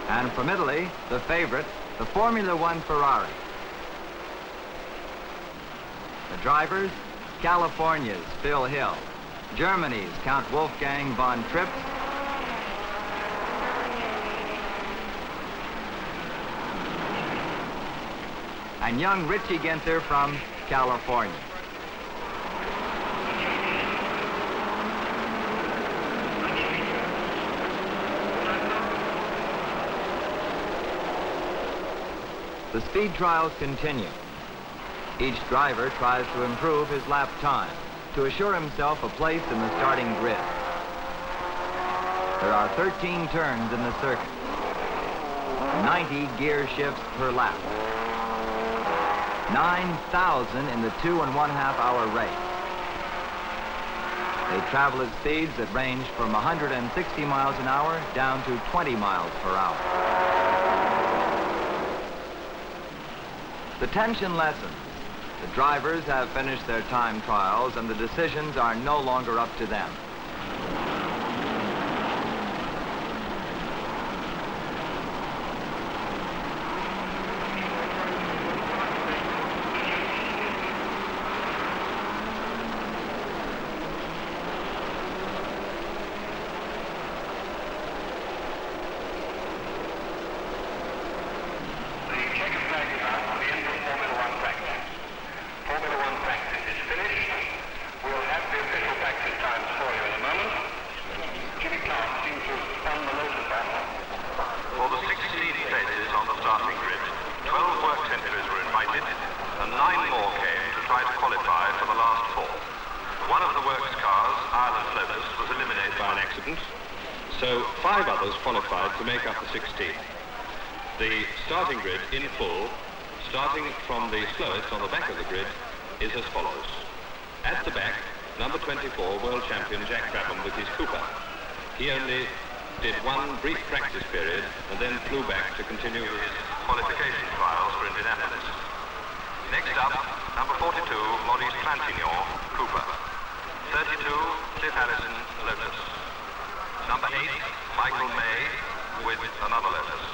And from Italy, the favorite, the Formula One Ferrari. The drivers, California's Phil Hill, Germany's Count Wolfgang von Trips, and young Richie Ginther from California. The speed trials continue. Each driver tries to improve his lap time to assure himself a place in the starting grid. There are 13 turns in the circuit, 90 gear shifts per lap, 9,000 in the 2.5 hour race. They travel at speeds that range from 160 miles an hour down to 20 miles per hour. The tension lessens. The drivers have finished their time trials and the decisions are no longer up to them. So 5 others qualified to make up the 16. The starting grid in full, starting from the slowest on the back of the grid, is as follows. At the back, number 24, world champion Jack Brabham with his Cooper. He only did one brief practice period and then flew back to continue his qualification trials for Indianapolis. Next up, number 42, Maurice Trintignant, Cooper. 32, Cliff Allison, Lotus. Number 8, Michael May with another Lotus.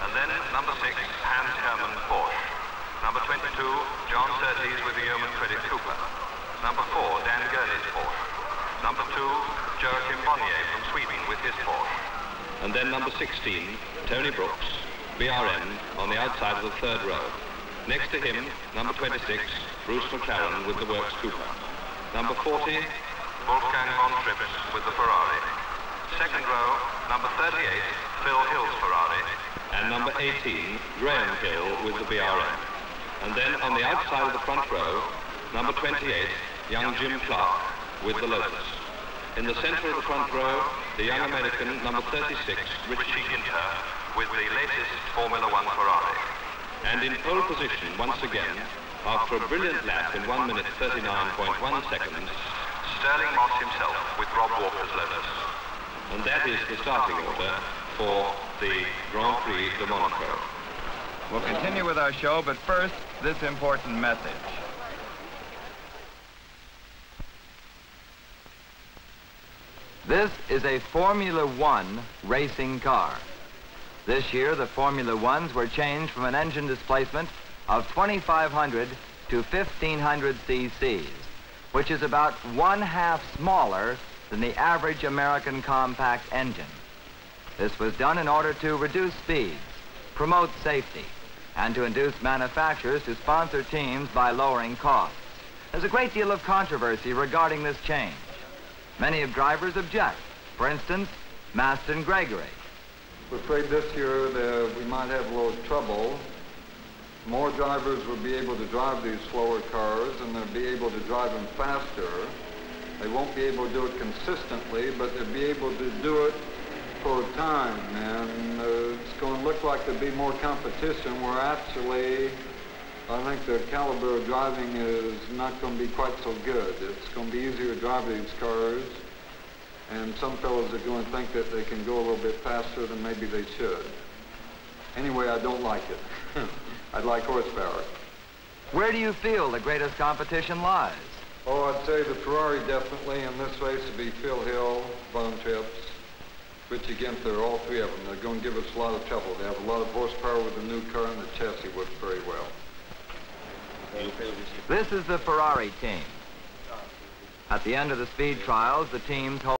And then number 6, Hans Hermann Porsche. Number 22, John Surtees with the Yeoman Credit Cooper. Number 4, Dan Gurney's Porsche. Number 2, Joachim Bonnier from Sweden with his Porsche. And then number 16, Tony Brooks, BRM, on the outside of the third row. Next to him, number 26, Bruce McLaren with the Works Cooper. Number 40, Wolfgang von Trips with the Ferrari. Second row, number 38, Phil Hill's Ferrari. And number 18, Graham Hill with the BRM. And then on the outside of the front row, number 28, young Jim Clark with the Lotus. In the center of the front row, the young American, number 36, Richie Ginther with the latest Formula One Ferrari. And in pole position, once again, after a brilliant lap in 1 minute 39.1 seconds, Sterling Moss himself with Rob Walker's Lotus. And that is the starting order for the Grand Prix of Monaco. We'll continue with our show, but first, this important message. This is a Formula One racing car. This year, the Formula Ones were changed from an engine displacement of 2,500 to 1,500 cc's, which is about 1/2 smaller than the average American compact engine. This was done in order to reduce speeds, promote safety, and to induce manufacturers to sponsor teams by lowering costs. There's a great deal of controversy regarding this change. Many of drivers object. For instance, Maston Gregory. We're afraid this year that we might have a little trouble. More drivers will be able to drive these slower cars, and they'll be able to drive them faster. They won't be able to do it consistently, but they'll be able to do it for a time. And it's going to look like there'll be more competition, where actually I think the caliber of driving is not going to be quite so good. It's going to be easier to drive these cars, and some fellows are going to think that they can go a little bit faster than maybe they should. Anyway, I don't like it. I'd like horsepower. Where do you feel the greatest competition lies? Oh, I'd say the Ferrari definitely. In this race would be Phil Hill, Von Trips. which again, they're all three of them. They're going to give us a lot of trouble. They have a lot of horsepower with the new car, and the chassis works very well. This is the Ferrari team. At the end of the speed trials, the team told